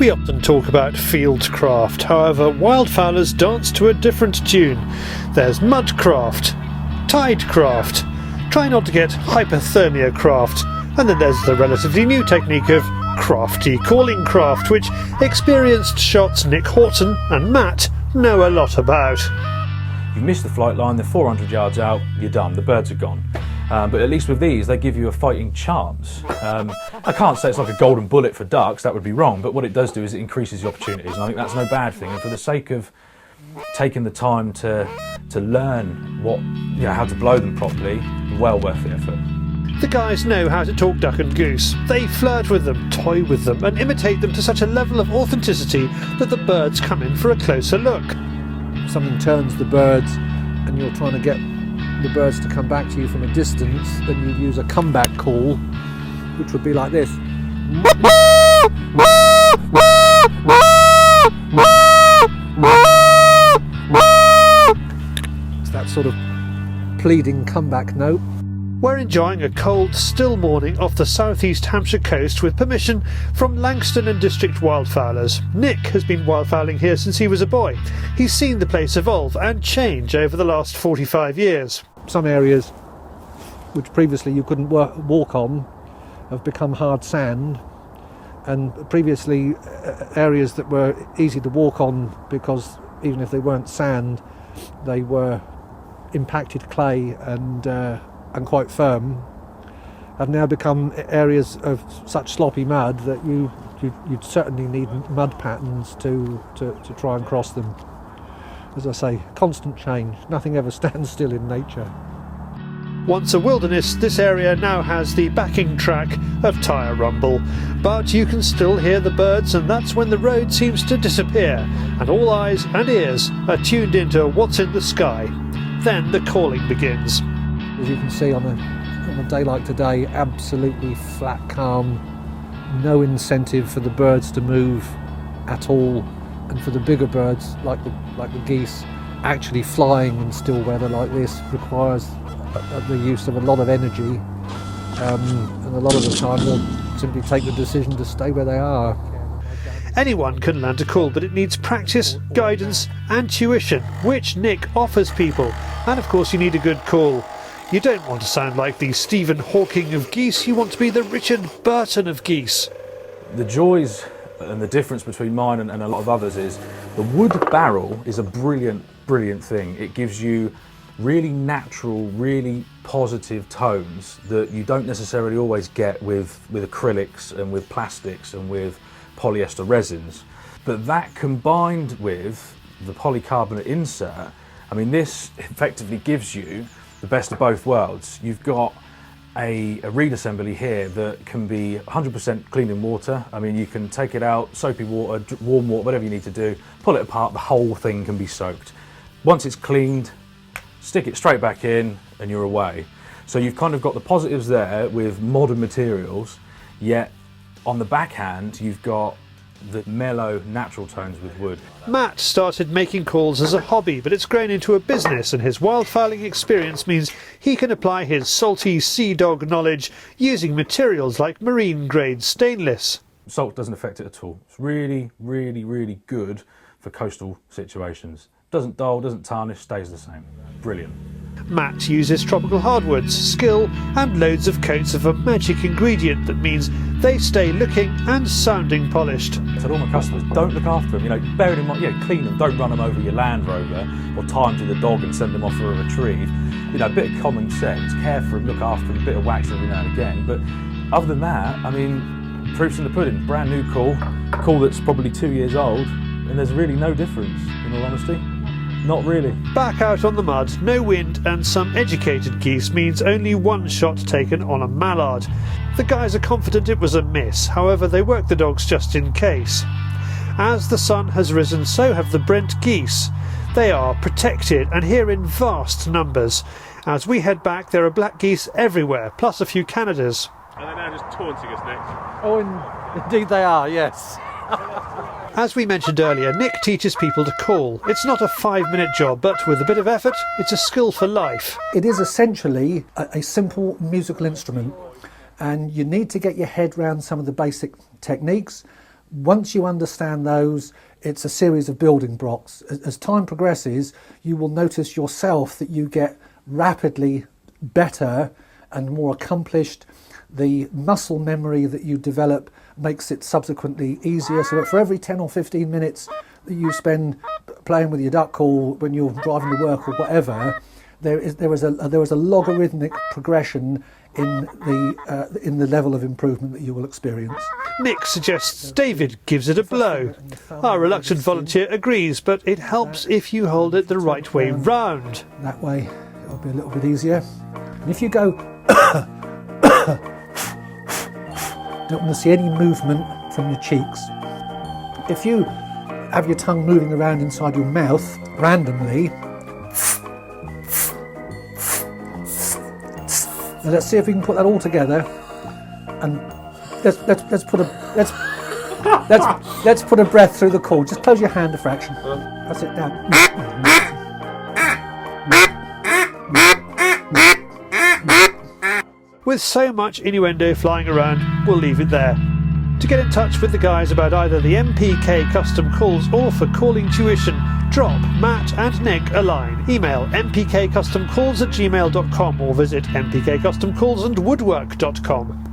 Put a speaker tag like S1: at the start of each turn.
S1: We often talk about fieldcraft, however wildfowlers dance to a different tune. There's mudcraft, tidecraft, try not to get hypothermia craft, and then there's the relatively new technique of crafty calling craft, which experienced shots Nick Horton and Matt know a lot about.
S2: You miss the flight line, they're 400 yards out, you're done, the birds are gone. But at least with these, they give you a fighting chance. I can't say it's like a golden bullet for ducks, that would be wrong, but what it does do is it increases the opportunities, and I think that's no bad thing. And for the sake of taking the time to learn how to blow them properly, well worth the effort.
S1: The guys know how to talk duck and goose. They flirt with them, toy with them, and imitate them to such a level of authenticity that the birds come in for a closer look.
S3: If something turns the birds and you're trying to get the birds to come back to you from a distance, then you use a comeback call, which would be like this. It's that sort of pleading comeback note.
S1: We're enjoying a cold, still morning off the southeast Hampshire coast with permission from Langstone District Wildfowlers. Nick has been wildfowling here since he was a boy. He's seen the place evolve and change over the last 45 years.
S3: Some areas which previously you couldn't walk on have become hard sand, and previously areas that were easy to walk on because even if they weren't sand, they were impacted clay and quite firm, have now become areas of such sloppy mud that you'd certainly need mud patterns to try and cross them. As I say, constant change. Nothing ever stands still in nature.
S1: Once a wilderness, this area now has the backing track of tyre rumble. But you can still hear the birds, and that's when the road seems to disappear, and all eyes and ears are tuned into what's in the sky. Then the calling begins.
S3: As you can see on a day like today, absolutely flat calm, no incentive for the birds to move at all, and for the bigger birds like the geese, actually flying in still weather like this requires the use of a lot of energy, and a lot of the time they'll simply take the decision to stay where they are.
S1: Anyone can learn to call, but it needs practice, guidance and tuition, which Nick offers people. And of course you need a good call. You don't want to sound like the Stephen Hawking of geese, you want to be the Richard Burton of geese.
S2: The joys and the difference between mine and a lot of others is the wood barrel is a brilliant thing. It gives you really natural, really positive tones that you don't necessarily always get with acrylics and with plastics and with polyester resins. But that combined with the polycarbonate insert, I mean, this effectively gives you the best of both worlds. You've got a reed assembly here that can be 100% clean in water. I mean, you can take it out, soapy water, warm water, whatever you need to do, pull it apart, the whole thing can be soaked. Once it's cleaned, stick it straight back in and you're away. So you've kind of got the positives there with modern materials, yet on the backhand you've got the mellow natural tones with wood.
S1: Matt started making calls as a hobby, but it's grown into a business, and his wildfowling experience means he can apply his salty sea dog knowledge using materials like marine grade stainless.
S2: Salt doesn't affect it at all. It's really, really, really good for coastal situations. Doesn't dull, doesn't tarnish, stays the same. Brilliant.
S1: Matt uses tropical hardwoods, skill and loads of coats of a magic ingredient that means they stay looking and sounding polished.
S2: I tell all my customers, don't look after them, bear in mind, clean them, don't run them over your Land Rover or tie them to the dog and send them off for a retrieve. A bit of common sense, care for them, look after them, a bit of wax every now and again. But other than that, I mean, proof's in the pudding. Brand new call that's probably 2 years old, and there's really no difference, in all honesty. Not really. Back
S1: out on the mud, no wind and some educated geese means only one shot taken on a mallard. The guys are confident it was a miss, however they work the dogs just in case. As the sun has risen, so have the Brent geese. They are protected and here in vast numbers. As we head back, there are black geese everywhere, plus a few Canadas.
S4: And they're now just taunting us, Nick.
S3: Oh, indeed they are, yes.
S1: As we mentioned earlier, Nick teaches people to call. It's not a 5-minute job, but with a bit of effort, it's a skill for life.
S3: It is essentially a simple musical instrument, and you need to get your head around some of the basic techniques, Once you understand those, it's a series of building blocks. As time progresses, you will notice yourself that you get rapidly better and more accomplished. The muscle memory that you develop makes it subsequently easier, so that for every 10 or 15 minutes that you spend playing with your duck call when you're driving to work or whatever, there was a logarithmic progression in the level of improvement that you will experience.
S1: Nick suggests David gives it a blow. Our reluctant volunteer agrees, but it helps if you hold it the right way round.
S3: That way it'll be a little bit easier. And if you go don't want to see any movement from your cheeks. If you have your tongue moving around inside your mouth randomly, now let's see if we can put that all together, and let's put a breath through the call. Just close your hand a fraction. That's it. Down.
S1: With so much innuendo flying around, we'll leave it there. To get in touch with the guys about either the MPK Custom Calls or for calling tuition, drop Matt and Nick a line. Email mpkcustomcalls@gmail.com or visit mpkcustomcallsandwoodwork.com.